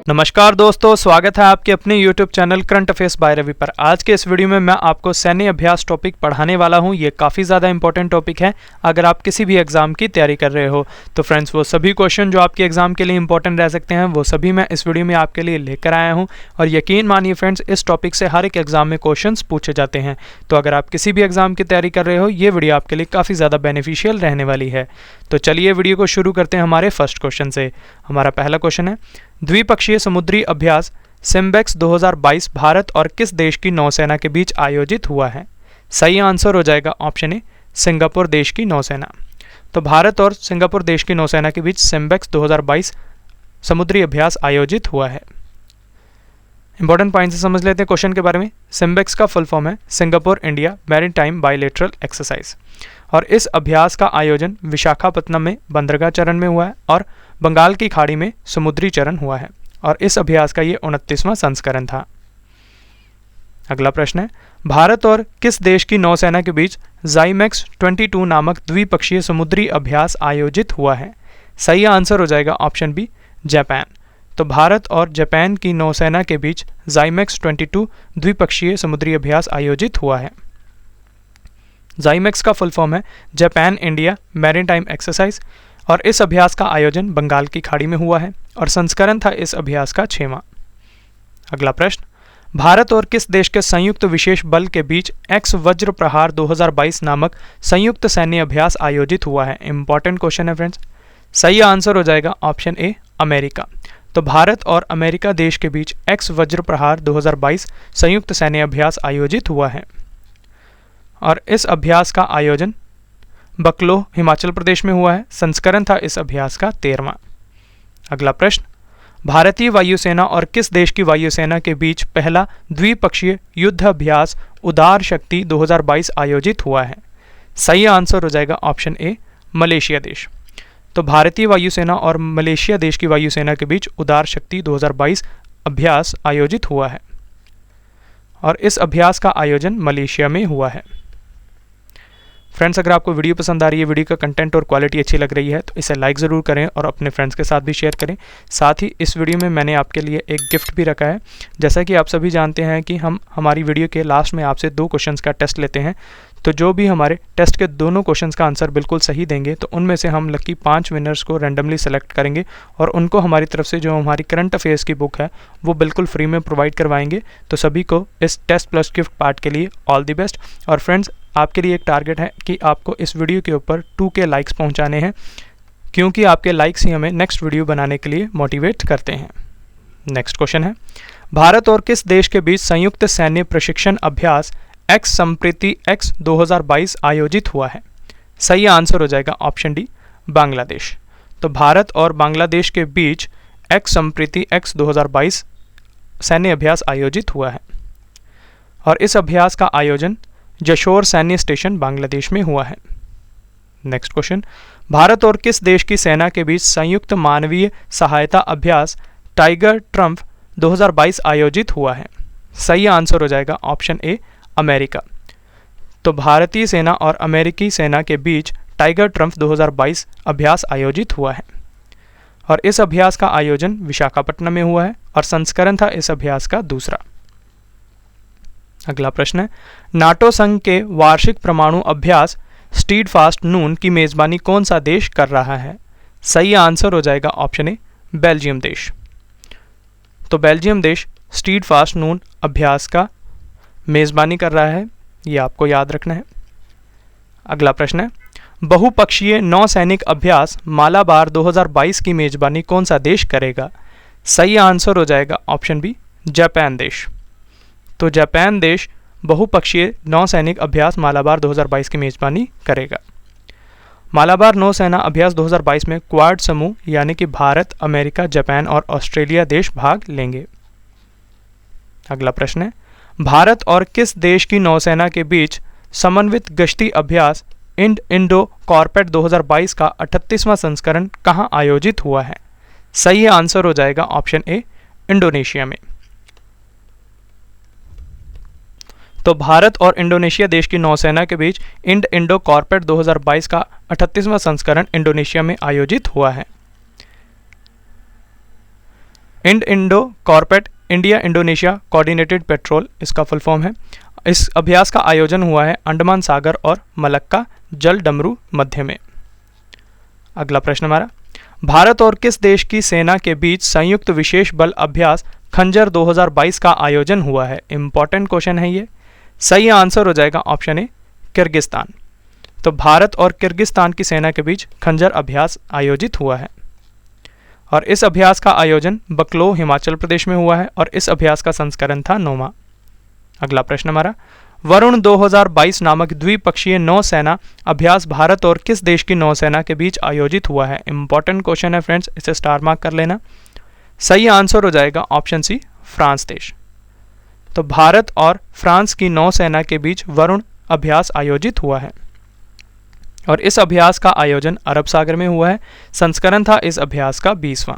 नमस्कार दोस्तों, स्वागत है आपके अपने YouTube channel current affairs by Ravi पर। आज के इस वीडियो में मैं आपको सैन्य अभ्यास टॉपिक पढ़ाने वाला हूं। ये काफ़ी ज़्यादा इंपॉर्टेंट टॉपिक है अगर आप किसी भी एग्जाम की तैयारी कर रहे हो। तो फ्रेंड्स, वो सभी क्वेश्चन जो आपके एग्जाम के लिए इंपॉर्टेंट रह सकते हैं वो सभी मैं इस वीडियो में आपके लिए लेकर आया हूँ। और यकीन मानिए फ्रेंड्स, इस टॉपिक से हर एक एग्जाम में क्वेश्चन पूछे जाते हैं। तो अगर आप किसी भी एग्जाम की तैयारी कर रहे हो, ये वीडियो आपके लिए काफ़ी ज़्यादा बेनिफिशियल रहने वाली है। तो चलिए वीडियो को शुरू करते हैं हमारे फर्स्ट क्वेश्चन से। हमारा पहला क्वेश्चन है, द्विपक्षीय समुद्री अभ्यास सिम्बेक्स 2022 भारत और किस देश की नौसेना के बीच आयोजित हुआ है? सही आंसर हो जाएगा ऑप्शन ए, सिंगापुर देश की नौसेना। तो भारत और सिंगापुर देश की नौसेना के बीच सिम्बेक्स 2022 समुद्री अभ्यास आयोजित हुआ है। इंपॉर्टेंट पॉइंट से समझ लेते हैं क्वेश्चन के बारे में। सिम्बेक्स का फुल फॉर्म है Singapore India maritime bilateral exercise, और इस अभ्यास का आयोजन विशाखापत्तनम में बंदरगाह चरण में हुआ है और बंगाल की खाड़ी में समुद्री चरण हुआ है, और इस अभ्यास का ये 29वां संस्करण था। अगला प्रश्न है, भारत और किस देश की नौसेना के बीच ज़ाइमेक्स 22 नामक द्विपक्षीय समुद्री अभ्यास आयोजित हुआ है? सही आंसर हो जाएगा ऑप्शन बी, जापान। तो भारत और जापान की नौसेना के बीच ज़ाइमेक्स 22 द्विपक्षीय समुद्री अभ्यास आयोजित हुआ है। ज़ाइमेक्स का फुल फॉर्म है जापान इंडिया मैरीटाइम एक्सरसाइज, और इस अभ्यास का आयोजन बंगाल की खाड़ी में हुआ है और संस्करण था इस अभ्यास का 6वां। अगला प्रश्न, भारत और किस देश के संयुक्त विशेष बल के बीच एक्स वज्र प्रहार 2022 नामक संयुक्त सैन्य अभ्यास आयोजित हुआ है? इंपॉर्टेंट क्वेश्चन है फ्रेंड्स। सही आंसर हो जाएगा ऑप्शन ए, अमेरिका। तो भारत और अमेरिका देश के बीच एक्स वज्र प्रहार 2022 संयुक्त सैन्य अभ्यास आयोजित हुआ है, और इस अभ्यास का आयोजन बकलो हिमाचल प्रदेश में हुआ है। संस्करण था इस अभ्यास का 13वां। अगला प्रश्न, भारतीय वायुसेना और किस देश की वायुसेना के बीच पहला द्विपक्षीय युद्ध अभ्यास उदार शक्ति 2022 आयोजित हुआ है? सही आंसर हो जाएगा ऑप्शन ए, मलेशिया देश। तो भारतीय वायुसेना और मलेशिया देश की वायुसेना के बीच उदार शक्ति 2022 अभ्यास आयोजित हुआ है, और इस अभ्यास का आयोजन मलेशिया में हुआ है। फ्रेंड्स, अगर आपको वीडियो पसंद आ रही है, वीडियो का कंटेंट और क्वालिटी अच्छी लग रही है, तो इसे लाइक ज़रूर करें और अपने फ्रेंड्स के साथ भी शेयर करें। साथ ही इस वीडियो में मैंने आपके लिए एक गिफ्ट भी रखा है। जैसा कि आप सभी जानते हैं कि हम हमारी वीडियो के लास्ट में आपसे 2 क्वेश्चंस का टेस्ट लेते हैं। तो जो भी हमारे टेस्ट के दोनों क्वेश्चंस का आंसर बिल्कुल सही देंगे, तो उनमें से हम लकी 5 विनर्स को रैंडमली सेलेक्ट करेंगे और उनको हमारी तरफ से जो हमारी करंट अफेयर्स की बुक है वो बिल्कुल फ्री में प्रोवाइड करवाएंगे। तो सभी को इस टेस्ट प्लस गिफ्ट पार्ट के लिए ऑल द बेस्ट। और फ्रेंड्स, आपके लिए एक टारगेट है कि आपको इस वीडियो के ऊपर 2K लाइक्स पहुंचाने हैं, क्योंकि आपके लाइक्स ही हमें नेक्स्ट वीडियो बनाने के लिए मोटिवेट करते हैं। नेक्स्ट क्वेश्चन है, भारत और किस देश के बीच संयुक्त सैन्य प्रशिक्षण अभ्यास एक्स संप्रीति एक्स 2022 आयोजित हुआ है? सही आंसर हो जाएगा ऑप्शन डी, बांग्लादेश। तो भारत और बांग्लादेश के बीच एक्स संप्रीति एक्स 2022 सैन्य अभ्यास आयोजित हुआ है, और इस अभ्यास का आयोजन जशोर सैन्य स्टेशन बांग्लादेश में हुआ है। नेक्स्ट क्वेश्चन, भारत और किस देश की सेना के बीच संयुक्त मानवीय सहायता अभ्यास टाइगर ट्रम्प 2022 आयोजित हुआ है? सही आंसर हो जाएगा ऑप्शन ए, अमेरिका। तो भारतीय सेना और अमेरिकी सेना के बीच टाइगर ट्रम्प 2022 अभ्यास आयोजित हुआ है, और इस अभ्यास का आयोजन विशाखापट्टनम में हुआ है, और संस्करण था इस अभ्यास का 2रा। अगला प्रश्न है, नाटो संघ के वार्षिक परमाणु अभ्यास स्टीडफास्ट नून की मेजबानी कौन सा देश कर रहा है? सही आंसर हो जाएगा ऑप्शन ए, बेल्जियम देश। तो बेल्जियम देश स्टीडफास्ट नून अभ्यास का मेजबानी कर रहा है, ये आपको याद रखना है। अगला प्रश्न है, बहुपक्षीय नौसैनिक अभ्यास मालाबार 2022 की मेजबानी कौन सा देश करेगा? सही आंसर हो जाएगा ऑप्शन बी, जापान देश। तो जापान देश बहुपक्षीय नौसैनिक अभ्यास मालाबार 2022 की मेजबानी करेगा। मालाबार नौसेना अभ्यास 2022 में क्वाड समूह यानी कि भारत, अमेरिका, जापान और ऑस्ट्रेलिया देश भाग लेंगे। अगला प्रश्न है, भारत और किस देश की नौसेना के बीच समन्वित गश्ती अभ्यास इंडो कॉर्पेट 2022 का 38वां संस्करण कहां आयोजित हुआ है? सही आंसर हो जाएगा ऑप्शन ए, इंडोनेशिया में। तो भारत और इंडोनेशिया देश की नौसेना के बीच इंडो कॉर्पेट 2022 का 38वां संस्करण इंडोनेशिया में आयोजित हुआ है। End Indo कॉर्पेट India Indonesia coordinated petrol इसका फुल फॉर्म है। इस अभ्यास का आयोजन हुआ है अंडमान सागर और मलक्का जल डमरू मध्य में। अगला प्रश्न हमारा, भारत और किस देश की सेना के बीच संयुक्त विशेष बल अभ्यास खंजर 2022 का आयोजन हुआ है? इंपॉर्टेंट क्वेश्चन है ये। सही आंसर हो जाएगा ऑप्शन ए किर्गिस्तान। तो भारत और किर्गिस्तान की सेना के बीच खंजर अभ्यास आयोजित हुआ है और इस अभ्यास का आयोजन बकलो हिमाचल प्रदेश में हुआ है और इस अभ्यास का संस्करण था 9वां। अगला प्रश्न हमारा, वरुण 2022 नामक द्विपक्षीय नौसेना अभ्यास भारत और किस देश की नौसेना के बीच आयोजित हुआ है? इंपॉर्टेंट क्वेश्चन है फ्रेंड्स, इसे स्टार मार्क कर लेना। सही आंसर हो जाएगा ऑप्शन सी फ्रांस देश। तो भारत और फ्रांस की नौसेना के बीच वरुण अभ्यास आयोजित हुआ है और इस अभ्यास का आयोजन अरब सागर में हुआ है। संस्करण था इस अभ्यास का 20वां।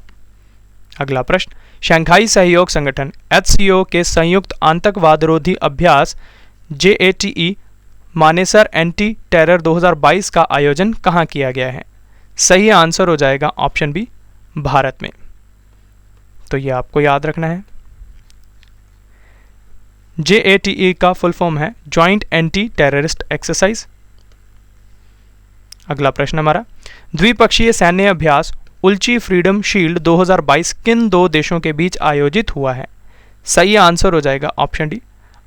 अगला प्रश्न, शंघाई सहयोग संगठन HCO के संयुक्त आतंकवादरोधी अभ्यास JATE मानेसर एंटी टेरर 2022 का आयोजन कहाँ किया गया है? सही आंसर हो जाएगा ऑप्शन बी भारत में। तो ये आपको याद रखना है। JATE का फुल फॉर्म है ज्वाइंट एंटी टेररिस्ट एक्सरसाइज। अगला प्रश्न हमारा, द्विपक्षीय सैन्य अभ्यास उल्ची फ्रीडम शील्ड 2022 किन दो देशों के बीच आयोजित हुआ है? सही आंसर हो जाएगा ऑप्शन डी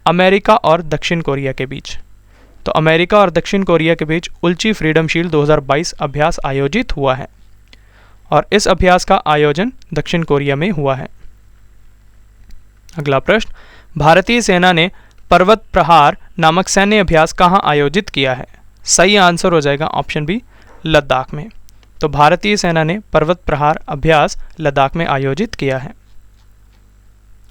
अमेरिका और दक्षिण कोरिया के बीच। तो अमेरिका और दक्षिण कोरिया के बीच उल्ची फ्रीडम शील्ड 2022 अभ्यास आयोजित हुआ है और इस अभ्यास का आयोजन दक्षिण कोरिया में हुआ है। अगला प्रश्न, भारतीय सेना ने पर्वत प्रहार नामक सैन्य अभ्यास कहाँ आयोजित किया है? सही आंसर हो जाएगा ऑप्शन बी लद्दाख में। तो भारतीय सेना ने पर्वत प्रहार अभ्यास लद्दाख में आयोजित किया है।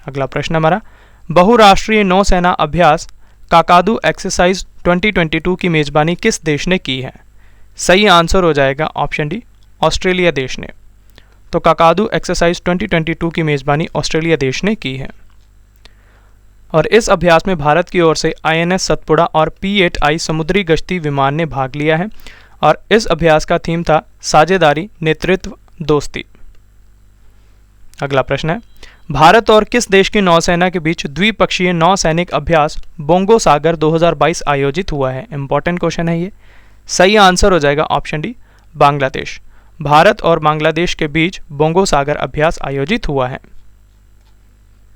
अगला प्रश्न हमारा, बहुराष्ट्रीय नौसेना अभ्यास काकादू एक्सरसाइज 2022 की मेजबानी किस देश ने की है? सही आंसर हो जाएगा ऑप्शन डी ऑस्ट्रेलिया देश ने। तो काकादू एक्सरसाइज 2022 की मेजबानी ऑस्ट्रेलिया देश ने की है और इस अभ्यास में भारत की ओर से INS सतपुड़ा और P-8I समुद्री गश्ती विमान ने भाग लिया है और इस अभ्यास का थीम था साझेदारी नेतृत्व दोस्ती। अगला प्रश्न है, भारत और किस देश की नौसेना के बीच द्विपक्षीय नौसैनिक अभ्यास बोंगो सागर 2022 आयोजित हुआ है? इंपॉर्टेंट क्वेश्चन है ये। सही आंसर हो जाएगा ऑप्शन डी बांग्लादेश। भारत और बांग्लादेश के बीच बोंगो सागर अभ्यास आयोजित हुआ है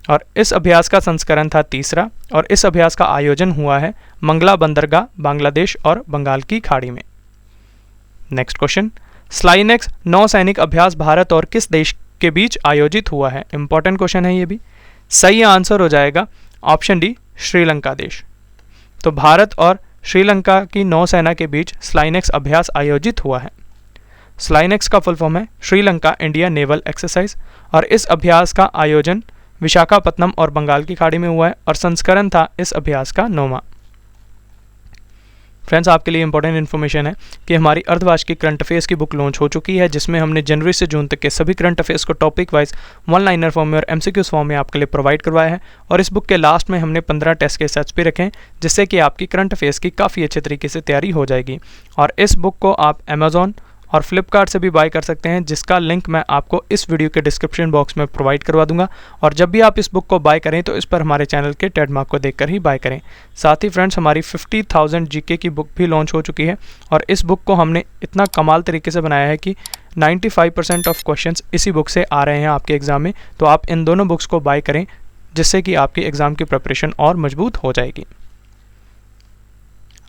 और इस अभ्यास का संस्करण था 3रा और इस अभ्यास का आयोजन हुआ है मंगला बंदरगाह बांग्लादेश और बंगाल की खाड़ी में। नेक्स्ट क्वेश्चन, स्लाइनेक्स नौसैनिक अभ्यास भारत और किस देश के बीच आयोजित हुआ है? इंपॉर्टेंट क्वेश्चन है ये भी। सही आंसर हो जाएगा ऑप्शन डी श्रीलंका देश। तो भारत और श्रीलंका की नौसेना के बीच स्लाइनेक्स अभ्यास आयोजित हुआ है। स्लाइनेक्स का फुल फॉर्म है श्रीलंका इंडिया नेवल एक्सरसाइज और इस अभ्यास का आयोजन विशाखापत्तनम और बंगाल की खाड़ी में हुआ है और संस्करण था इस अभ्यास का 9वां। फ्रेंड्स, आपके लिए इंपॉर्टेंट इन्फॉर्मेशन है कि हमारी अर्धवार्षिक करंट अफेयर्स की बुक लॉन्च हो चुकी है जिसमें हमने जनवरी से जून तक के सभी करंट अफेयर्स को topic wise one liner form में और MCQs फॉर्म में आपके लिए प्रोवाइड करवाया है और इस बुक के लास्ट में हमने 15 टेस्ट के सेट्स भी रखे हैं जिससे कि आपकी करंट अफेयर्स की काफ़ी अच्छे तरीके से तैयारी हो जाएगी। और इस बुक को आप अमेजॉन और फ्लिपकार्ट से भी बाय कर सकते हैं जिसका लिंक मैं आपको इस वीडियो के डिस्क्रिप्शन बॉक्स में प्रोवाइड करवा दूंगा और जब भी आप इस बुक को बाय करें तो इस पर हमारे चैनल के ट्रेडमार्क को देखकर ही बाय करें। साथ ही फ्रेंड्स, हमारी 50,000 GK की बुक भी लॉन्च हो चुकी है और इस बुक को हमने इतना कमाल तरीके से बनाया है कि 95% ऑफ क्वेश्चंस इसी बुक से आ रहे हैं आपके एग्जाम में। तो आप इन दोनों बुक्स को बाय करें जिससे कि आपकी एग्जाम की प्रिपरेशन और मजबूत हो जाएगी।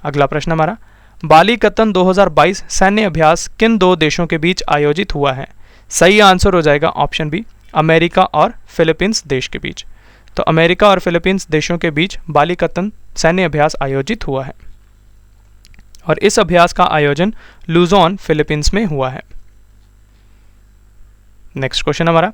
अगला प्रश्न हमारा, बालीकतन 2022 सैन्य अभ्यास किन दो देशों के बीच आयोजित हुआ है? सही आंसर हो जाएगा ऑप्शन बी अमेरिका और फिलीपींस देश के बीच। तो अमेरिका और फिलीपींस देशों के बीच बालीकतन सैन्य अभ्यास आयोजित हुआ है और इस अभ्यास का आयोजन लुजोन फिलीपींस में हुआ है। नेक्स्ट क्वेश्चन हमारा,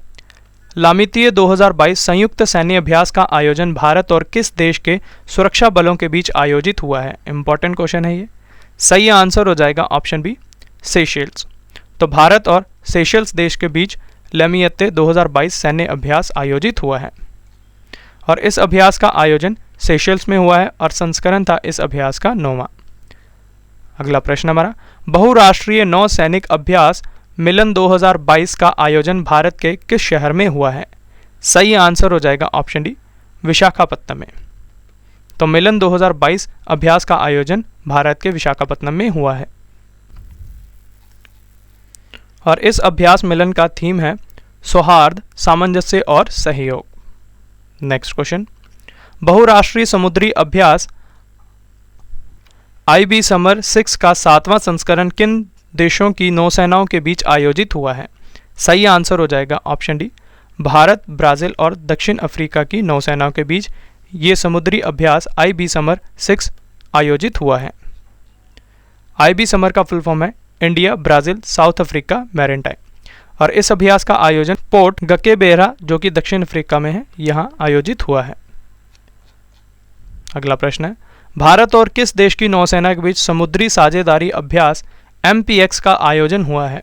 लामितीय 2022 संयुक्त सैन्य अभ्यास का आयोजन भारत और किस देश के सुरक्षा बलों के बीच आयोजित हुआ है? इंपॉर्टेंट क्वेश्चन है ये। सही आंसर हो जाएगा ऑप्शन बी सेशेल्स। तो भारत और सेशेल्स देश के बीच लामितीय 2022 सैन्य अभ्यास आयोजित हुआ है और इस अभ्यास का आयोजन सेशेल्स में हुआ है और संस्करण था इस अभ्यास का 9वां। अगला प्रश्न हमारा, बहुराष्ट्रीय नौसैनिक अभ्यास मिलन 2022 का आयोजन भारत के किस शहर में हुआ है? सही आंसर हो जाएगा ऑप्शन डी, विशाखापत्तनम में। तो मिलन 2022 अभ्यास का आयोजन भारत के विशाखापत्तनम में हुआ है और इस अभ्यास मिलन का थीम है सौहार्द, सामंजस्य और सहयोग। नेक्स्ट क्वेश्चन, बहुराष्ट्रीय समुद्री अभ्यास IB समर 6 का 7वां संस्करण किन देशों की नौसेनाओं के बीच आयोजित हुआ है? सही आंसर हो जाएगा ऑप्शन डी, भारत, ब्राजील और दक्षिण अफ्रीका की नौसेनाओं के बीच ये समुद्री अभ्यास IB समर 6 आयोजित हुआ है। IB समर का फुल फॉर्म है India, Brazil, south Africa maritime और इस अभ्यास का आयोजन पोर्ट गकेबेरा जो कि दक्षिण अफ्रीका में है, यहाँ आयोजित हुआ है। अगला प्रश्न है, भारत और किस देश की नौसेना के बीच समुद्री साझेदारी अभ्यास MPX का आयोजन हुआ है?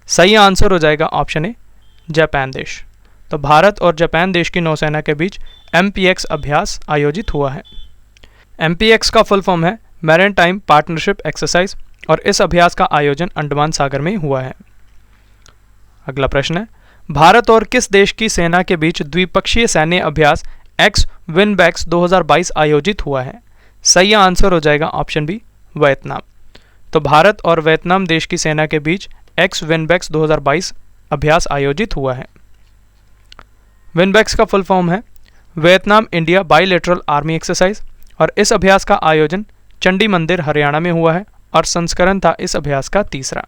सही आंसर हो जाएगा ऑप्शन ए, जापान देश। तो भारत और जापान देश की नौसेना के बीच MPX अभ्यास आयोजित हुआ है। MPX का फुल फॉर्म है मैरीटाइम पार्टनरशिप एक्सरसाइज और इस अभ्यास का आयोजन अंडमान सागर में हुआ है। अगला प्रश्न है, भारत और किस देश की सेना के बीच द्विपक्षीय सैन्य अभ्यास X-WINBEX 2022 आयोजित हुआ है? सही आंसर हो जाएगा ऑप्शन बी, वियतनाम। तो भारत और वियतनाम देश की सेना के बीच X-WINBEX 2022 अभ्यास आयोजित हुआ है। WINBEX का फुल फॉर्म है Vietnam India bilateral army exercise और इस अभ्यास का आयोजन चंडी मंदिर हरियाणा में हुआ है और संस्करण था इस अभ्यास का 3रा।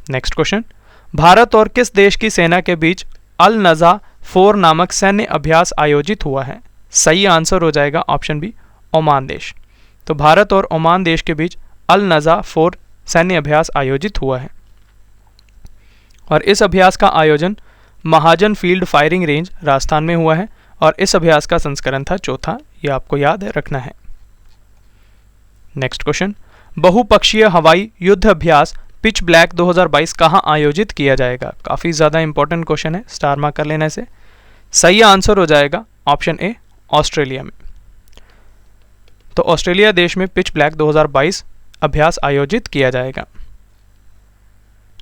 नेक्स्ट क्वेश्चन, भारत और किस देश की सेना के बीच अल नज़ा 4 नामक सैन्य अभ्यास आयोजित हुआ है? सही आंसर हो जाएगा ऑप्शन बी, ओमान देश। तो भारत और ओमान देश के बीच अल नज़ा 4 सैन्य अभ्यास आयोजित हुआ है और इस अभ्यास का आयोजन महाजन फील्ड फायरिंग रेंज राजस्थान में हुआ है और इस अभ्यास का संस्करण था 4था, यह आपको याद रखना है। नेक्स्ट क्वेश्चन, बहुपक्षीय हवाई युद्ध अभ्यास पिच ब्लैक 2022 कहाँ आयोजित किया जाएगा? काफ़ी ज़्यादा इंपॉर्टेंट क्वेश्चन है, स्टार मार्क कर लेने से। सही आंसर हो जाएगा ऑप्शन ए, ऑस्ट्रेलिया में। तो ऑस्ट्रेलिया देश में पिच ब्लैक 2022 अभ्यास आयोजित किया जाएगा।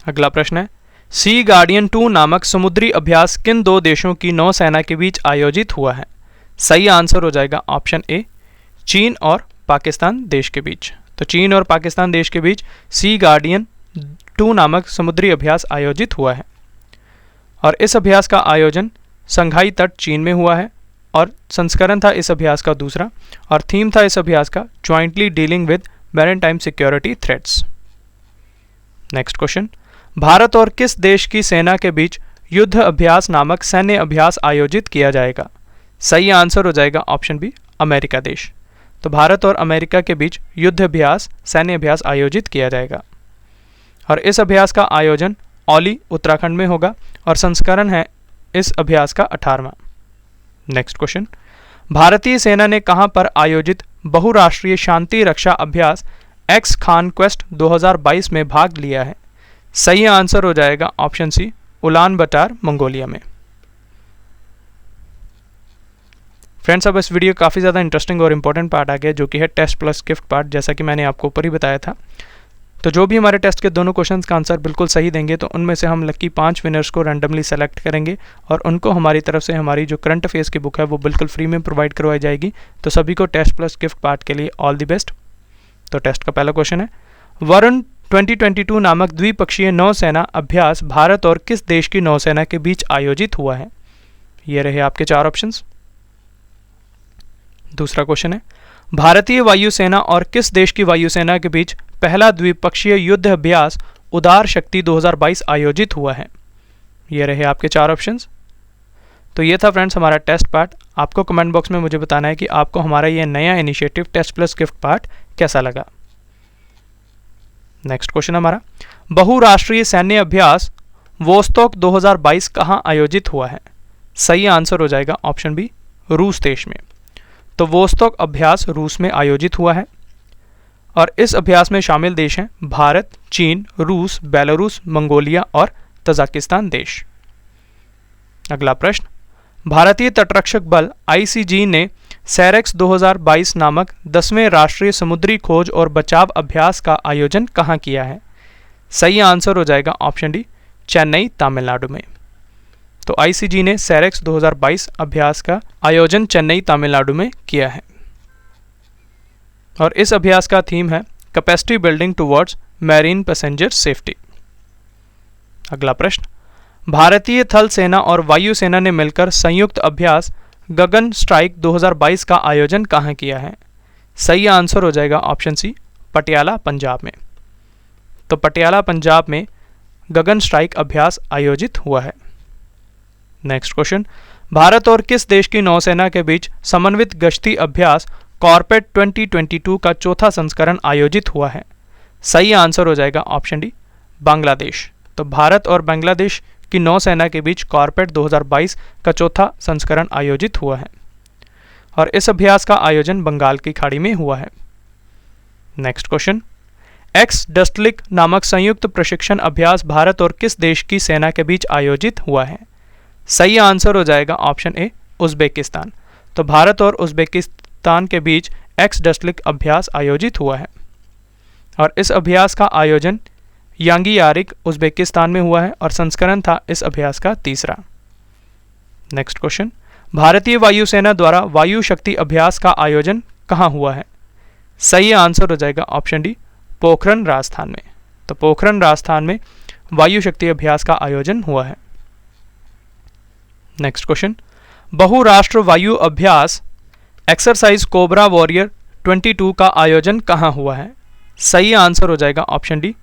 अगला प्रश्न है, सी गार्डियन 2 नामक समुद्री अभ्यास किन 2 देशों की नौसेना के बीच आयोजित हुआ है? सही आंसर हो जाएगा ऑप्शन ए, चीन और पाकिस्तान देश के बीच। तो चीन और पाकिस्तान देश के बीच सी गार्डियन 2 नामक समुद्री अभ्यास आयोजित हुआ है और इस अभ्यास का आयोजन संघाई तट चीन में हुआ है और संस्करण था इस अभ्यास का 2रा और थीम था इस अभ्यास का jointly dealing with maritime security threats. Next question, Bharat और किस देश की सेना के बीच युद्ध अभ्यास नामक सैन्य अभ्यास आयोजित किया जाएगा? सही आंसर हो जाएगा ऑप्शन बी, अमेरिका देश। तो भारत और अमेरिका के बीच युद्ध अभ्यास सैन्य अभ्यास आयोजित किया जाएगा और इस अभ्यास का आयोजन औली उत्तराखंड में होगा और संस्करण है इस अभ्यास का 18वां। नेक्स्ट क्वेश्चन, भारतीय सेना ने कहां पर आयोजित बहुराष्ट्रीय शांति रक्षा अभ्यास एक्स कॉन्क्वेस्ट 2022 में भाग लिया है? सही आंसर हो जाएगा ऑप्शन सी, उलान बटार मंगोलिया में। फ्रेंड्स, अब इस वीडियो काफ़ी ज़्यादा इंटरेस्टिंग और इंपॉर्टेंट पार्ट आ गया जो कि है टेस्ट प्लस गिफ्ट पार्ट, जैसा कि मैंने आपको ऊपर ही बताया था। तो जो भी हमारे टेस्ट के दोनों क्वेश्चंस का आंसर बिल्कुल सही देंगे तो उनमें से हम लकी 5 विनर्स को रैंडमली सेलेक्ट करेंगे और उनको हमारी तरफ से हमारी जो करंट अफेयर्स की बुक है वो बिल्कुल फ्री में प्रोवाइड करवाई जाएगी। तो सभी को टेस्ट प्लस गिफ्ट पार्ट के लिए ऑल द बेस्ट। तो टेस्ट का पहला क्वेश्चन है, वरुण 2022 नामक द्विपक्षीय नौसेना अभ्यास भारत और किस देश की नौसेना के बीच आयोजित हुआ है? ये रहे आपके 4 ऑप्शंस। दूसरा क्वेश्चन है, भारतीय वायुसेना और किस देश की वायुसेना के बीच पहला द्विपक्षीय युद्ध अभ्यास उदार शक्ति 2022 आयोजित हुआ है? ये रहे आपके 4 ऑप्शंस। तो ये था फ्रेंड्स हमारा टेस्ट पार्ट। आपको कमेंट बॉक्स में मुझे बताना है कि आपको हमारा ये नया initiative test plus gift part कैसा लगा। नेक्स्ट क्वेश्चन हमारा, बहुराष्ट्रीय सैन्य अभ्यास वोस्तोक 2022 कहाँ आयोजित हुआ है? सही आंसर हो जाएगा ऑप्शन बी, रूस देश में। तो वोस्तोक अभ्यास रूस में आयोजित हुआ है और इस अभ्यास में शामिल देश हैं भारत, चीन, रूस, बेलारूस, मंगोलिया और तजाकिस्तान देश। अगला प्रश्न, भारतीय तटरक्षक बल ICG ने सैरेक्स 2022 नामक 10वें राष्ट्रीय समुद्री खोज और बचाव अभ्यास का आयोजन कहाँ किया है? सही आंसर हो जाएगा ऑप्शन डी, चेन्नई, तमिलनाडु में। तो आईसीजी ने सेरेक्स 2022 अभ्यास का आयोजन चेन्नई तमिलनाडु में किया है और इस अभ्यास का थीम है capacity building towards marine passenger safety. अगला प्रश्न, भारतीय थल सेना और वायु सेना ने मिलकर संयुक्त अभ्यास गगन स्ट्राइक 2022 का आयोजन कहाँ किया है? सही आंसर हो जाएगा ऑप्शन सी, पटियाला पंजाब में। तो पटियाला पंजाब में गगन स्ट्राइक अभ्यास आयोजित हुआ है। नेक्स्ट क्वेश्चन, भारत और किस देश की नौसेना के बीच समन्वित गश्ती अभ्यास कॉर्पेट 2022 का चौथा संस्करण आयोजित हुआ है? सही आंसर हो जाएगा ऑप्शन डी, बांग्लादेश। तो भारत और बांग्लादेश की नौसेना के बीच कॉर्पेट 2022 का चौथा संस्करण आयोजित हुआ है और इस अभ्यास का आयोजन बंगाल की खाड़ी में हुआ है। नेक्स्ट क्वेश्चन, एक्स डस्टलिक नामक संयुक्त प्रशिक्षण अभ्यास भारत और किस देश की सेना के बीच आयोजित हुआ है? सही आंसर हो जाएगा ऑप्शन ए, उज्बेकिस्तान। तो भारत और उज्बेकिस्तान के बीच एक्स डस्टलिक अभ्यास आयोजित हुआ है और इस अभ्यास का आयोजन यांगियारिक उज्बेकिस्तान में हुआ है और संस्करण था इस अभ्यास का तीसरा। नेक्स्ट क्वेश्चन, भारतीय वायुसेना द्वारा वायु शक्ति अभ्यास का आयोजन कहाँ हुआ है? सही आंसर हो जाएगा ऑप्शन डी, पोखरण राजस्थान में। तो पोखरण राजस्थान में वायु शक्ति अभ्यास का आयोजन हुआ है। नेक्स्ट क्वेश्चन, बहुराष्ट्र वायु अभ्यास एक्सरसाइज कोबरा वॉरियर 22 का आयोजन कहाँ हुआ है? सही आंसर हो जाएगा ऑप्शन डी,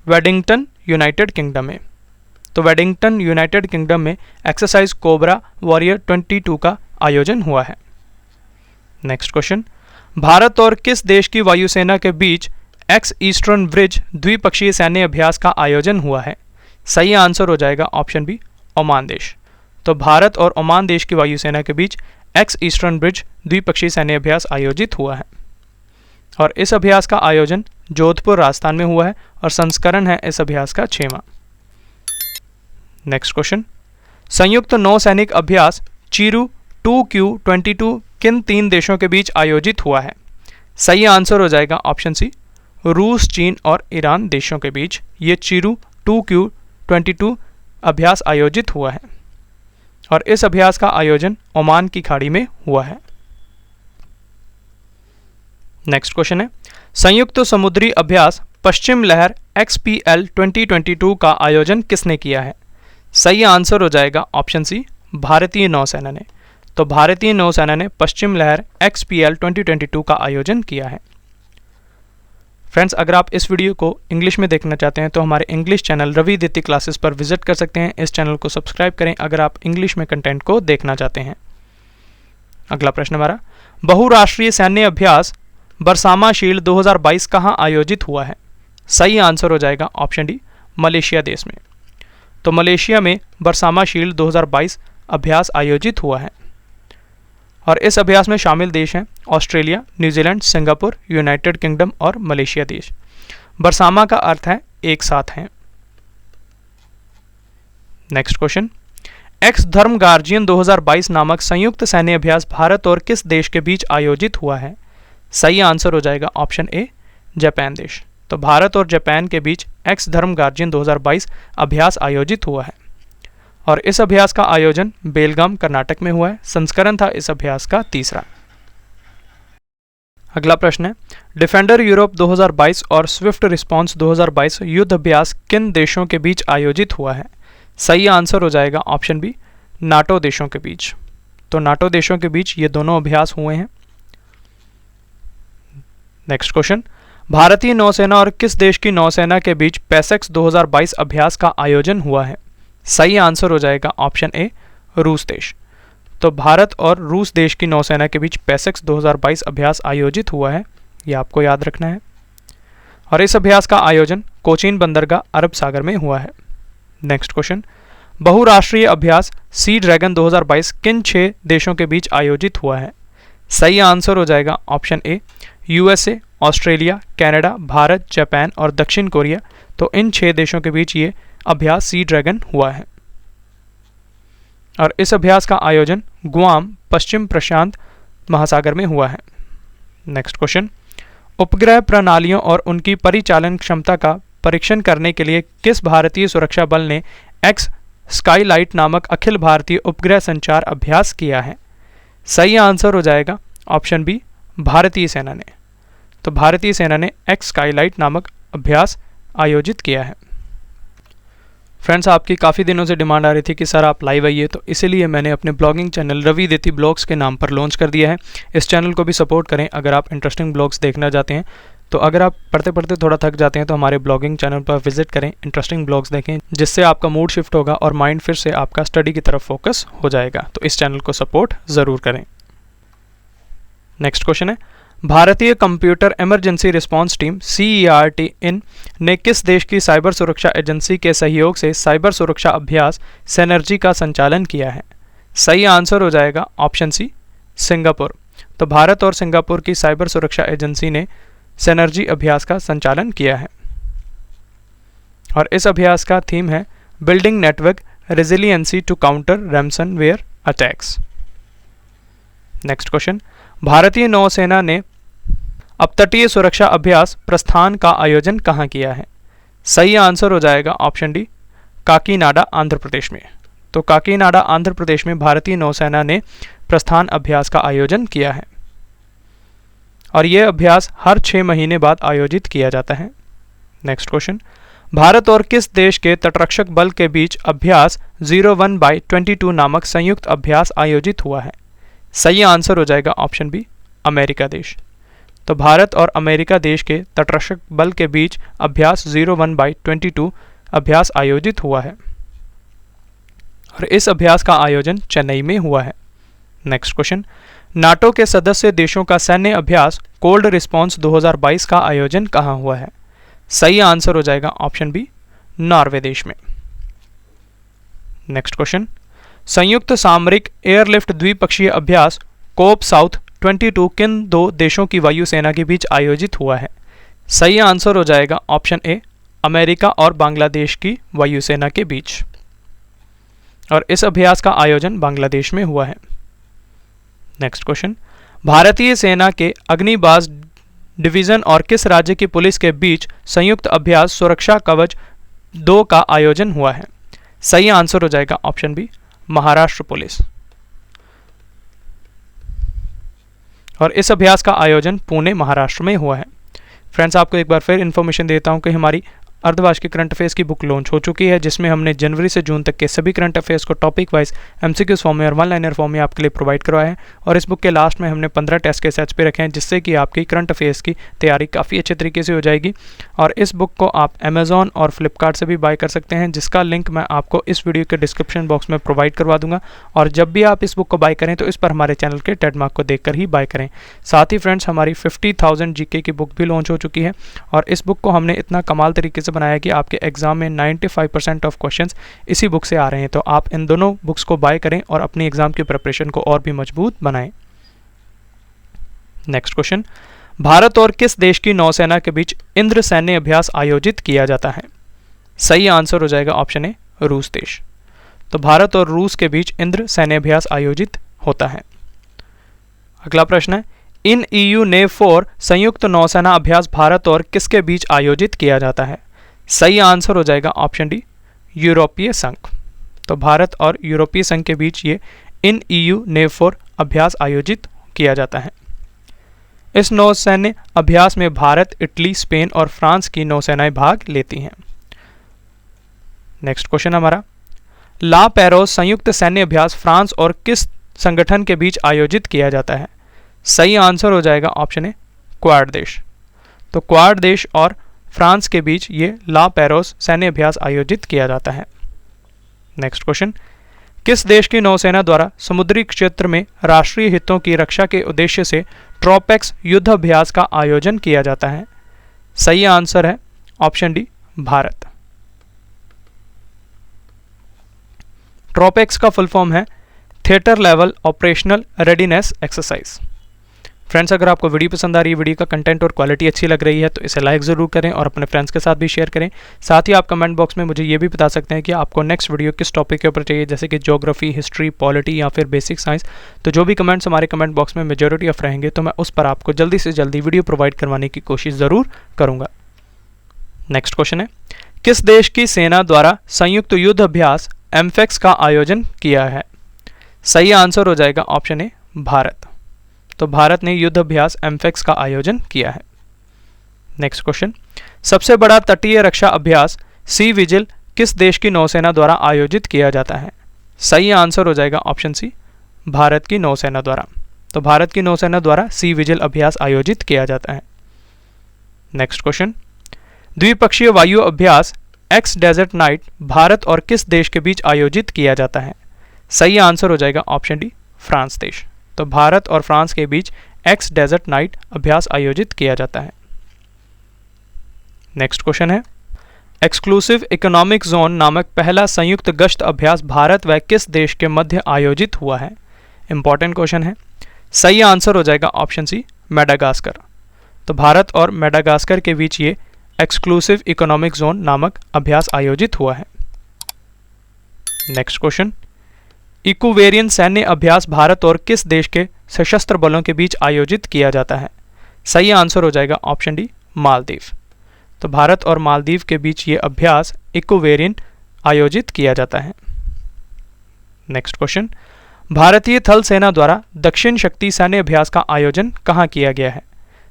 वेडिंगटन यूनाइटेड किंगडम में। तो वेडिंगटन यूनाइटेड किंगडम में एक्सरसाइज कोबरा वॉरियर 22 का आयोजन हुआ है। नेक्स्ट क्वेश्चन, भारत और किस देश की वायुसेना के बीच एक्स ईस्टर्न ब्रिज द्विपक्षीय सैन्य अभ्यास का आयोजन हुआ है? सही आंसर हो जाएगा ऑप्शन बी, ओमान देश। तो भारत और ओमान देश की वायुसेना के बीच एक्स ईस्टर्न ब्रिज द्विपक्षीय सैन्य अभ्यास आयोजित हुआ है और इस अभ्यास का आयोजन जोधपुर राजस्थान में हुआ है और संस्करण है इस अभ्यास का 6वां। नेक्स्ट क्वेश्चन, संयुक्त नौसैनिक अभ्यास चीरू 2Q22 किन 3 देशों के बीच आयोजित हुआ है? सही आंसर हो जाएगा ऑप्शन सी, रूस, चीन और ईरान देशों के बीच ये चीरू 2Q22 अभ्यास आयोजित हुआ है और इस अभ्यास का आयोजन ओमान की खाड़ी में हुआ है। नेक्स्ट क्वेश्चन है, संयुक्त समुद्री अभ्यास पश्चिम लहर XPL 2022 का आयोजन किसने किया है? सही आंसर हो जाएगा ऑप्शन सी, भारतीय नौसेना ने। तो भारतीय नौसेना ने पश्चिम लहर XPL 2022 का आयोजन किया है। फ्रेंड्स, अगर आप इस वीडियो को इंग्लिश में देखना चाहते हैं तो हमारे इंग्लिश चैनल रवि दित्ती क्लासेस पर विजिट कर सकते हैं। इस चैनल को सब्सक्राइब करें अगर आप इंग्लिश में कंटेंट को देखना चाहते हैं। अगला प्रश्न हमारा, बहुराष्ट्रीय सैन्य अभ्यास बरसामा शील्ड 2022 कहाँ आयोजित हुआ है? सही आंसर हो जाएगा ऑप्शन डी, मलेशिया देश में। तो मलेशिया में बरसामा शील्ड 2022 अभ्यास आयोजित हुआ है और इस अभ्यास में शामिल देश हैं Australia, New Zealand, Singapore, United kingdom और मलेशिया देश। बरसामा का अर्थ है एक साथ हैं। नेक्स्ट क्वेश्चन, एक्स धर्म गार्जियन 2022 नामक संयुक्त सैन्य अभ्यास भारत और किस देश के बीच आयोजित हुआ है? सही आंसर हो जाएगा ऑप्शन ए, जापान देश। तो भारत और जापान के बीच एक्स धर्म गार्जियन 2022 अभ्यास आयोजित हुआ है और इस अभ्यास का आयोजन बेलगाम कर्नाटक में हुआ है। संस्करण था इस अभ्यास का तीसरा। अगला प्रश्न है, डिफेंडर यूरोप 2022 और स्विफ्ट रिस्पॉन्स 2022 युद्ध अभ्यास किन देशों के बीच आयोजित हुआ है? सही आंसर हो जाएगा ऑप्शन बी, नाटो देशों के बीच। तो नाटो देशों के बीच ये दोनों अभ्यास हुए हैं। नेक्स्ट क्वेश्चन, भारतीय नौसेना और किस देश की नौसेना के बीच पैसेक्स 2022 अभ्यास का आयोजन हुआ है? सही आंसर हो जाएगा ऑप्शन ए, रूस देश। तो भारत और रूस देश की नौसेना के बीच पैसेक्स 2022 अभ्यास आयोजित हुआ है, ये आपको याद रखना है और इस अभ्यास का आयोजन कोचीन बंदरगाह अरब सागर में हुआ है। नेक्स्ट क्वेश्चन, बहुराष्ट्रीय अभ्यास सी ड्रैगन 2022 किन 6 देशों के बीच आयोजित हुआ है? सही आंसर हो जाएगा option A, USA, Australia, Canada, Bharat, Japan और दक्षिण कोरिया। तो इन 6 देशों के बीच ये अभ्यास सी ड्रैगन हुआ है और इस अभ्यास का आयोजन गुआम, पश्चिम प्रशांत महासागर में हुआ है। नेक्स्ट क्वेश्चन, उपग्रह प्रणालियों और उनकी परिचालन क्षमता का परीक्षण करने के लिए किस भारतीय सुरक्षा बल ने एक्स स्काईलाइट नामक अखिल भारतीय उपग्रह संचार अभ्यास किया है? सही आंसर हो जाएगा ऑप्शन बी, भारतीय सेना ने। तो भारतीय सेना ने एक्स स्काईलाइट नामक अभ्यास आयोजित किया है। फ्रेंड्स, आपकी काफ़ी दिनों से डिमांड आ रही थी कि सर आप लाइव आइए, तो इसीलिए मैंने अपने ब्लॉगिंग चैनल रवि देती ब्लॉग्स के नाम पर लॉन्च कर दिया है। इस चैनल को भी सपोर्ट करें अगर आप इंटरेस्टिंग ब्लॉग्स देखना चाहते हैं। तो अगर आप पढ़ते पढ़ते थोड़ा थक जाते हैं तो हमारे ब्लॉगिंग चैनल पर विजिट करें, इंटरेस्टिंग ब्लॉग्स देखें, जिससे आपका मूड शिफ्ट होगा और माइंड फिर से आपका स्टडी की तरफ फोकस हो जाएगा। तो इस चैनल को सपोर्ट ज़रूर करें। नेक्स्ट क्वेश्चन है, भारतीय computer emergency response team CERT-IN ने किस देश की साइबर सुरक्षा एजेंसी के सहयोग से साइबर सुरक्षा अभ्यास सिनर्जी का संचालन किया है? सही आंसर हो जाएगा ऑप्शन सी, सिंगापुर। तो भारत और सिंगापुर की साइबर सुरक्षा एजेंसी ने सिनर्जी अभ्यास का संचालन किया है और इस अभ्यास का थीम है building network resiliency to counter ransomware attacks. Next question, भारतीय नौसेना ने अपतटीय सुरक्षा अभ्यास प्रस्थान का आयोजन कहाँ किया है? सही आंसर हो जाएगा ऑप्शन डी, काकीनाडा आंध्र प्रदेश में। तो काकीनाडा आंध्र प्रदेश में भारतीय नौसेना ने प्रस्थान अभ्यास का आयोजन किया है और यह अभ्यास हर 6 महीने बाद आयोजित किया जाता है। नेक्स्ट क्वेश्चन, भारत और किस देश के तटरक्षक बल के बीच अभ्यास 01/22 नामक संयुक्त अभ्यास आयोजित हुआ है? सही आंसर हो जाएगा ऑप्शन बी, अमेरिका देश। तो भारत और अमेरिका देश के तटरक्षक बल के बीच अभ्यास 01/22 अभ्यास आयोजित हुआ है और इस अभ्यास का आयोजन चेन्नई में हुआ है। नेक्स्ट क्वेश्चन, नाटो के सदस्य देशों का सैन्य अभ्यास कोल्ड रिस्पांस 2022 का आयोजन कहाँ हुआ है? सही आंसर हो जाएगा ऑप्शन बी, नॉर्वे देश में। नेक्स्ट क्वेश्चन, संयुक्त सामरिक एयरलिफ्ट द्विपक्षीय अभ्यास कोप साउथ 22 किन 2 देशों की वायुसेना के बीच आयोजित हुआ है? सही आंसर हो जाएगा ऑप्शन ए, अमेरिका और बांग्लादेश की वायुसेना के बीच और इस अभ्यास का आयोजन बांग्लादेश में हुआ है। नेक्स्ट क्वेश्चन, भारतीय सेना के अग्निबाज डिवीजन और किस राज्य की पुलिस के बीच संयुक्त अभ्यास सुरक्षा कवच 2 का आयोजन हुआ है? सही आंसर हो जाएगा ऑप्शन बी, महाराष्ट्र पुलिस और इस अभ्यास का आयोजन पुणे महाराष्ट्र में हुआ है। फ्रेंड्स, आपको एक बार फिर इन्फॉर्मेशन देता हूं कि हमारी अर्धवार्षिक करंट अफेयर्स की बुक लॉन्च हो चुकी है, जिसमें हमने जनवरी से जून तक के सभी करंट अफेयर्स को टॉपिक वाइज MCQs फॉर्म में और 1 लाइनर फॉर्म में आपके लिए प्रोवाइड करवाया है और इस बुक के लास्ट में हमने 15 टेस्ट के सेट्स पे रखे हैं, जिससे कि आपकी करंट अफेयर्स की तैयारी काफ़ी अच्छे तरीके से हो जाएगी। और इस बुक को आप अमेजॉन और फ्लिपकार्ट से भी बाय कर सकते हैं, जिसका लिंक मैं आपको इस वीडियो के डिस्क्रिप्शन बॉक्स में प्रोवाइड करवा दूंगा और जब भी आप इस बुक को बाय करें तो इस पर हमारे चैनल के ट्रेडमार्क को देखकर ही बाय करें। साथ ही फ्रेंड्स, हमारी 50,000 GK की बुक भी लॉन्च हो चुकी है और इस बुक को हमने इतना कमाल तरीके से बनाया कि आपके एग्जाम में 95% ऑफ क्वेश्चंस इसी बुक से आ रहे हैं। तो आप इन दोनों बुक्स को बाय करें और अपनी एग्जाम की प्रिपरेशन को और भी मजबूत बनाएं। नेक्स्ट क्वेश्चन, भारत और किस देश की नौसेना के बीच इंद्र सैन्य अभ्यास आयोजित किया जाता है? सही आंसर हो जाएगा ऑप्शन ए, रूस देश। तो भारत और रूस के बीच इंद्र सैन्य अभ्यास आयोजित होता है। अगला प्रश्न है, इन EU नेव 4 संयुक्त नौसेना अभ्यास भारत और किसके बीच आयोजित किया जाता है? सही आंसर हो जाएगा ऑप्शन डी, यूरोपीय संघ। तो भारत और यूरोपीय संघ के बीच ये इन EU नेव 4 अभ्यास आयोजित किया जाता है। इस नौसैन्य अभ्यास में भारत, इटली, स्पेन और फ्रांस की नौसेनाएं भाग लेती हैं। नेक्स्ट क्वेश्चन हमारा, ला पेरोस संयुक्त सैन्य अभ्यास फ्रांस और किस संगठन के बीच आयोजित किया जाता है? सही आंसर हो जाएगा ऑप्शन ए, क्वाड देश। तो क्वाड देश और फ्रांस के बीच ये ला पेरोस सैन्य अभ्यास आयोजित किया जाता है। नेक्स्ट क्वेश्चन, किस देश की नौसेना द्वारा समुद्री क्षेत्र में राष्ट्रीय हितों की रक्षा के उद्देश्य से ट्रोपेक्स युद्ध अभ्यास का आयोजन किया जाता है? सही आंसर है ऑप्शन डी, भारत। ट्रोपेक्स का फुल फॉर्म है theatre level operational readiness exercise. Friends, अगर आपको वीडियो पसंद आ रही है, वीडियो का कंटेंट और क्वालिटी अच्छी लग रही है तो इसे लाइक ज़रूर करें और अपने फ्रेंड्स के साथ भी शेयर करें। साथ ही आप कमेंट बॉक्स में मुझे ये भी बता सकते हैं कि आपको नेक्स्ट वीडियो किस टॉपिक के ऊपर चाहिए, जैसे कि ज्योग्राफी, हिस्ट्री, पॉलिटी या फिर बेसिक साइंस। तो जो भी कमेंट्स हमारे कमेंट बॉक्स में मेजॉरिटी ऑफ रहेंगे तो मैं उस पर आपको जल्दी से जल्दी वीडियो प्रोवाइड करवाने की कोशिश ज़रूर करूँगा। नेक्स्ट क्वेश्चन है, किस देश की सेना द्वारा संयुक्त युद्ध अभ्यास एमफेक्स का आयोजन किया है? सही आंसर हो जाएगा ऑप्शन ए भारत। तो भारत ने युद्ध अभ्यास एमफेक्स का आयोजन किया है। नेक्स्ट क्वेश्चन, सबसे बड़ा तटीय रक्षा अभ्यास सी विजिल किस देश की नौसेना द्वारा आयोजित किया जाता है? सही आंसर हो जाएगा ऑप्शन सी भारत की नौसेना द्वारा। तो भारत की नौसेना द्वारा सी विजिल अभ्यास आयोजित किया जाता है। नेक्स्ट क्वेश्चन, द्विपक्षीय वायु अभ्यास एक्स डेजर्ट नाइट भारत और किस देश के बीच आयोजित किया जाता है? सही आंसर हो जाएगा ऑप्शन डी फ्रांस देश। तो भारत और फ्रांस के बीच एक्स डेजर्ट नाइट अभ्यास आयोजित किया जाता है। नेक्स्ट क्वेश्चन है, एक्सक्लूसिव इकोनॉमिक जोन नामक पहला संयुक्त गश्त अभ्यास भारत व किस देश के मध्य आयोजित हुआ है? इंपॉर्टेंट क्वेश्चन है। सही आंसर हो जाएगा ऑप्शन सी मेडागास्कर। तो भारत और मेडागास्कर के बीच ये एक्सक्लूसिव इकोनॉमिक जोन नामक अभ्यास आयोजित हुआ है। नेक्स्ट क्वेश्चन, इक्वेरियन सैन्य अभ्यास भारत और किस देश के सशस्त्र बलों के बीच आयोजित किया जाता है? सही आंसर हो जाएगा ऑप्शन डी मालदीव। तो भारत और मालदीव के बीच ये अभ्यास इक्वेरियन आयोजित किया जाता है। नेक्स्ट क्वेश्चन, भारतीय थल सेना द्वारा दक्षिण शक्ति सैन्य अभ्यास का आयोजन कहाँ किया गया है?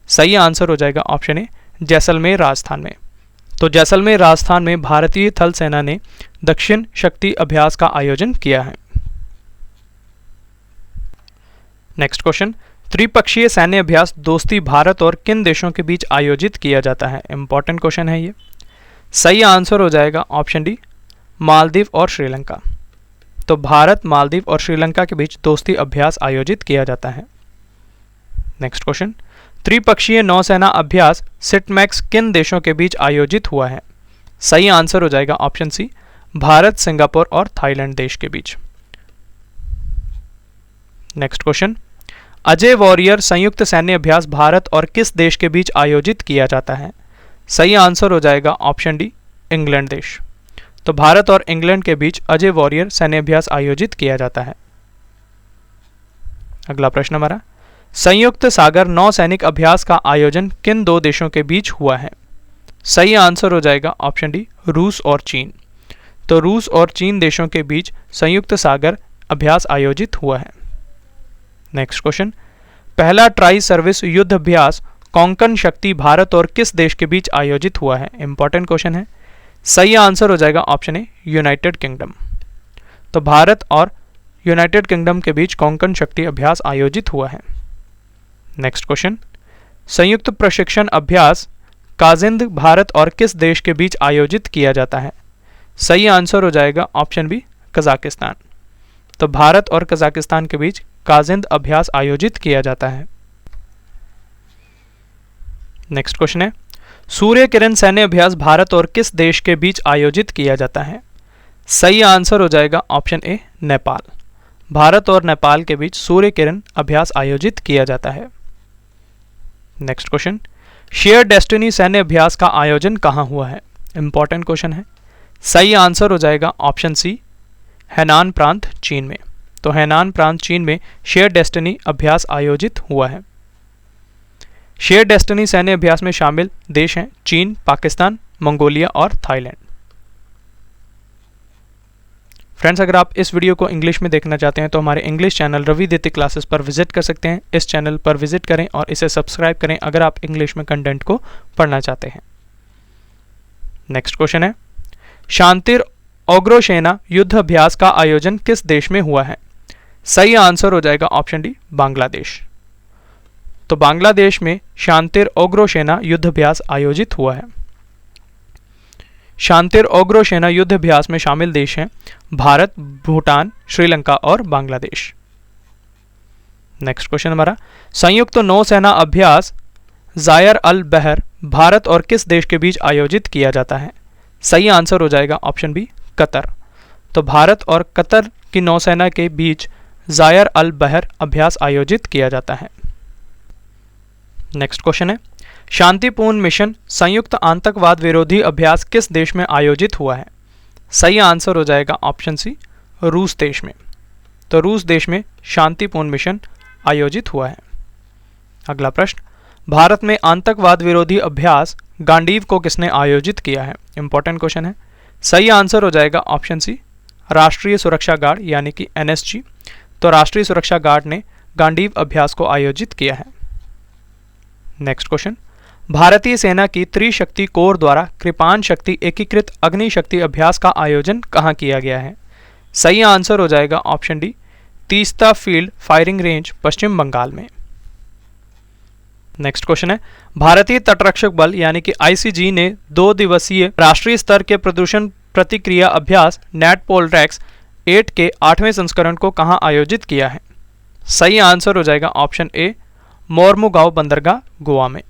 सही आंसर हो जाएगा ऑप्शन ए जैसलमेर राजस्थान में। तो जैसलमेर राजस्थान में भारतीय थल सेना ने दक्षिण शक्ति अभ्यास का आयोजन किया है। नेक्स्ट क्वेश्चन, त्रिपक्षीय सैन्य अभ्यास दोस्ती भारत और किन देशों के बीच आयोजित किया जाता है? इंपॉर्टेंट क्वेश्चन है ये। सही आंसर हो जाएगा ऑप्शन डी मालदीव और श्रीलंका। तो भारत, मालदीव और श्रीलंका के बीच दोस्ती अभ्यास आयोजित किया जाता है। नेक्स्ट क्वेश्चन, त्रिपक्षीय नौसेना अभ्यास सिटमैक्स किन देशों के बीच आयोजित हुआ है? सही आंसर हो जाएगा ऑप्शन सी भारत, सिंगापुर और थाईलैंड देश के बीच। नेक्स्ट क्वेश्चन, अजय वॉरियर संयुक्त सैन्य अभ्यास भारत और किस देश के बीच आयोजित किया जाता है? सही आंसर हो जाएगा ऑप्शन डी इंग्लैंड देश। तो भारत और इंग्लैंड के बीच अजय वॉरियर सैन्य अभ्यास आयोजित किया जाता है। अगला प्रश्न हमारा, संयुक्त सागर नौसैनिक अभ्यास का आयोजन किन दो देशों के बीच हुआ है? सही आंसर हो जाएगा ऑप्शन डी रूस और चीन। तो रूस और चीन देशों के बीच संयुक्त सागर अभ्यास आयोजित हुआ है। नेक्स्ट क्वेश्चन, पहला ट्राई सर्विस युद्ध अभ्यास कोंकण शक्ति भारत और किस देश के बीच आयोजित हुआ है? इंपॉर्टेंट क्वेश्चन है। सही आंसर हो जाएगा ऑप्शन ए यूनाइटेड किंगडम। तो भारत और यूनाइटेड किंगडम के बीच कोंकण शक्ति अभ्यास आयोजित हुआ है। नेक्स्ट क्वेश्चन, संयुक्त प्रशिक्षण अभ्यास काजिंद भारत और किस देश के बीच आयोजित किया जाता है? सही आंसर हो जाएगा ऑप्शन बी कजाकिस्तान। तो भारत और कजाकिस्तान के बीच काजिंद अभ्यास आयोजित किया जाता है। नेक्स्ट क्वेश्चन है, सूर्य किरण सैन्य अभ्यास भारत और किस देश के बीच आयोजित किया जाता है? सही आंसर हो जाएगा ऑप्शन ए नेपाल। भारत और नेपाल के बीच सूर्य किरण अभ्यास आयोजित किया जाता है। नेक्स्ट क्वेश्चन, शेयर डेस्टिनी सैन्य अभ्यास का आयोजन कहाँ हुआ है? इंपॉर्टेंट क्वेश्चन है। सही आंसर हो जाएगा ऑप्शन सी हैनान प्रांत चीन में। तो हैनान प्रांत चीन में शेयर डेस्टिनी अभ्यास आयोजित हुआ है। शेयर डेस्टिनी सैन्य अभ्यास में शामिल देश हैं चीन, पाकिस्तान, मंगोलिया और थाईलैंड। फ्रेंड्स, अगर आप इस वीडियो को इंग्लिश में देखना चाहते हैं तो हमारे इंग्लिश चैनल रवि दिति क्लासेस पर विजिट कर सकते हैं। इस चैनल पर विजिट करें और इसे सब्सक्राइब करें अगर आप इंग्लिश में कंटेंट को पढ़ना चाहते हैं। नेक्स्ट क्वेश्चन है, शांतिर ओग्रोशेना युद्ध अभ्यास का आयोजन किस देश में हुआ है? सही आंसर हो जाएगा ऑप्शन डी बांग्लादेश। तो बांग्लादेश में शांतिर ओग्रोशेना युद्ध अभ्यास आयोजित हुआ है। शांतिर ओग्रोशेना युद्ध अभ्यास में शामिल देश हैं भारत, भूटान, श्रीलंका और बांग्लादेश। नेक्स्ट क्वेश्चन हमारा, संयुक्त नौसेना अभ्यास जायर अल बहर भारत और किस देश के बीच आयोजित किया जाता है? सही आंसर हो जाएगा ऑप्शन बी कतर। तो भारत और कतर की नौसेना के बीच जायर अल बहर अभ्यास आयोजित किया जाता है। नेक्स्ट क्वेश्चन है, शांतिपूर्ण मिशन संयुक्त आतंकवाद विरोधी अभ्यास किस देश में आयोजित हुआ है? सही आंसर हो जाएगा ऑप्शन सी रूस देश में। तो रूस देश में शांतिपूर्ण मिशन आयोजित हुआ है। अगला प्रश्न, भारत में आतंकवाद विरोधी अभ्यास गांडीव को किसने आयोजित किया है? इंपॉर्टेंट क्वेश्चन है। सही आंसर हो जाएगा ऑप्शन सी राष्ट्रीय सुरक्षा गार्ड यानी कि एनएसजी। तो राष्ट्रीय सुरक्षा गार्ड ने गांडीव अभ्यास को आयोजित किया है। नेक्स्ट क्वेश्चन, भारतीय सेना की त्रिशक्ति कोर द्वारा कृपाण शक्ति एकीकृत अग्नि शक्ति अभ्यास का आयोजन कहाँ किया गया है? सही आंसर हो जाएगा option D, Teesta field firing range, Paschim Bengal में। नेक्स्ट क्वेश्चन है, भारतीय तटरक्षक बल यानी कि आईसीजी ने 2 दिवसीय राष्ट्रीय स्तर के प्रदूषण प्रतिक्रिया अभ्यास नेटपोलरेक्स 8 के 8वें संस्करण को कहां आयोजित किया है? सही आंसर हो जाएगा ऑप्शन ए, मोरमुगांव बंदरगाह, गोवा में।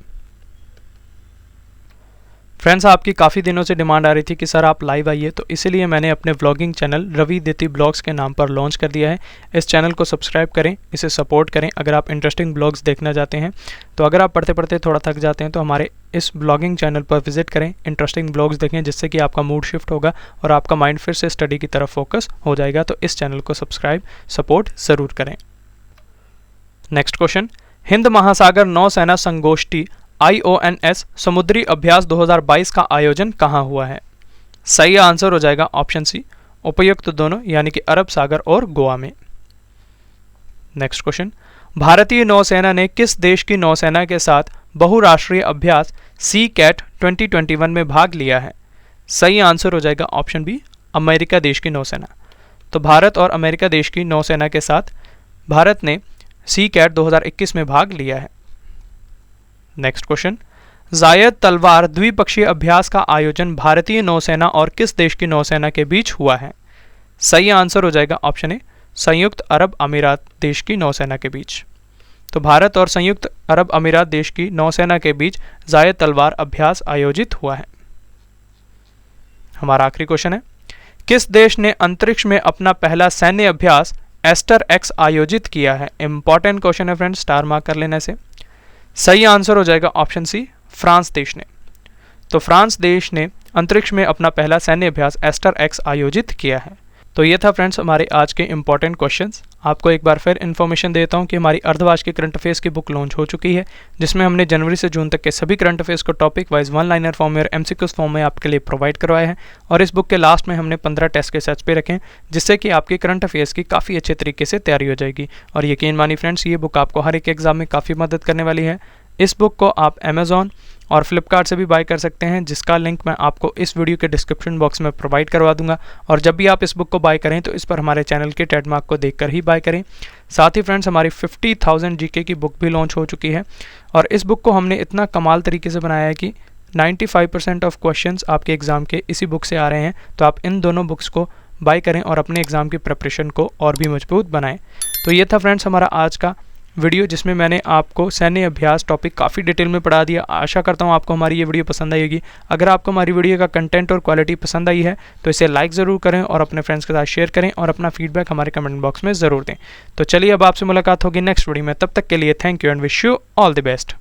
फ्रेंड्स, आपकी काफ़ी दिनों से डिमांड आ रही थी कि सर आप लाइव आइए, तो इसीलिए मैंने अपने व्लॉगिंग चैनल रवि दिति ब्लॉग्स के नाम पर लॉन्च कर दिया है। इस चैनल को सब्सक्राइब करें, इसे सपोर्ट करें अगर आप इंटरेस्टिंग ब्लॉग्स देखना चाहते हैं। तो अगर आप पढ़ते पढ़ते थोड़ा थक जाते हैं तो हमारे इस ब्लॉगिंग चैनल पर विजिट करें, इंटरेस्टिंग ब्लॉग्स देखें, जिससे कि आपका मूड शिफ्ट होगा और आपका माइंड फिर से स्टडी की तरफ फोकस हो जाएगा। तो इस चैनल को सब्सक्राइब सपोर्ट ज़रूर करें। नेक्स्ट क्वेश्चन, हिंद महासागर नौसेना संगोष्ठी IONS समुद्री अभ्यास 2022 का आयोजन कहाँ हुआ है? सही आंसर हो जाएगा ऑप्शन सी, उपयुक्त दोनों यानी कि अरब सागर और गोवा में। नेक्स्ट क्वेश्चन, भारतीय नौसेना ने किस देश की नौसेना के साथ बहुराष्ट्रीय अभ्यास सी कैट 2021 में भाग लिया है? सही आंसर हो जाएगा ऑप्शन बी, अमेरिका देश की नौसेना। तो भारत और अमेरिका देश की नौसेना के साथ भारत ने सी कैट 2021 में भाग लिया है। नेक्स्ट क्वेश्चन, जायद तलवार द्विपक्षीय अभ्यास का आयोजन भारतीय नौसेना और किस देश की नौसेना के बीच हुआ है? सही आंसर हो जाएगा ऑप्शन ए, संयुक्त अरब अमीरात देश की नौसेना के बीच। तो भारत और संयुक्त अरब अमीरात देश की नौसेना के बीच जायद तलवार अभ्यास आयोजित हुआ है। हमारा आखिरी क्वेश्चन है, किस देश ने अंतरिक्ष में अपना पहला सैन्य अभ्यास एस्टर एक्स आयोजित किया है? इंपॉर्टेंट क्वेश्चन है फ्रेंड्स, स्टार मार्क कर लेने से। सही आंसर हो जाएगा ऑप्शन सी, फ्रांस देश ने। तो फ्रांस देश ने अंतरिक्ष में अपना पहला सैन्य अभ्यास एस्टर एक्स आयोजित किया है। तो ये था फ्रेंड्स हमारे आज के इंपॉर्टेंट क्वेश्चंस। आपको एक बार फिर इन्फॉर्मेशन देता हूँ कि हमारी अर्धवार्षिक की करंट अफेयर्स की बुक लॉन्च हो चुकी है, जिसमें हमने जनवरी से जून तक के सभी करंट अफेयर्स को टॉपिक वाइज 1 लाइनर फॉर्म में और MCQs फॉर्म में आपके लिए प्रोवाइड करवाए हैं। और इस बुक के लास्ट में हमने 15 टेस्ट के सेट्स पे रखे हैं, जिससे कि आपकी करंट अफेयर्स की काफ़ी अच्छे तरीके से तैयारी हो जाएगी। और यकीन मानिए फ्रेंड्स, ये बुक आपको हर एक एग्जाम में काफ़ी मदद करने वाली है। इस बुक को आप अमेज़ॉन और फ्लिपकार्ट से भी बाय कर सकते हैं, जिसका लिंक मैं आपको इस वीडियो के डिस्क्रिप्शन बॉक्स में प्रोवाइड करवा दूंगा। और जब भी आप इस बुक को बाय करें तो इस पर हमारे चैनल के ट्रेडमार्क को देखकर ही बाय करें। साथ ही फ्रेंड्स, हमारी 50,000 GK की बुक भी लॉन्च हो चुकी है। और इस बुक को हमने इतना कमाल तरीके से बनाया है कि 95% ऑफ क्वेश्चंस आपके एग्ज़ाम के इसी बुक से आ रहे हैं। तो आप इन दोनों बुक्स को बाय करें और अपने एग्ज़ाम की प्रिपरेशन को और भी मजबूत बनाएं। तो ये था फ्रेंड्स हमारा आज का वीडियो, जिसमें मैंने आपको सैन्य अभ्यास टॉपिक काफ़ी डिटेल में पढ़ा दिया। आशा करता हूँ आपको हमारी ये वीडियो पसंद आई होगी। अगर आपको हमारी वीडियो का कंटेंट और क्वालिटी पसंद आई है तो इसे लाइक ज़रूर करें और अपने फ्रेंड्स के साथ शेयर करें और अपना फीडबैक हमारे कमेंट बॉक्स में ज़रूर दें। तो चलिए अब आपसे मुलाकात होगी नेक्स्ट वीडियो में। तब तक के लिए thank you and wish you all the best.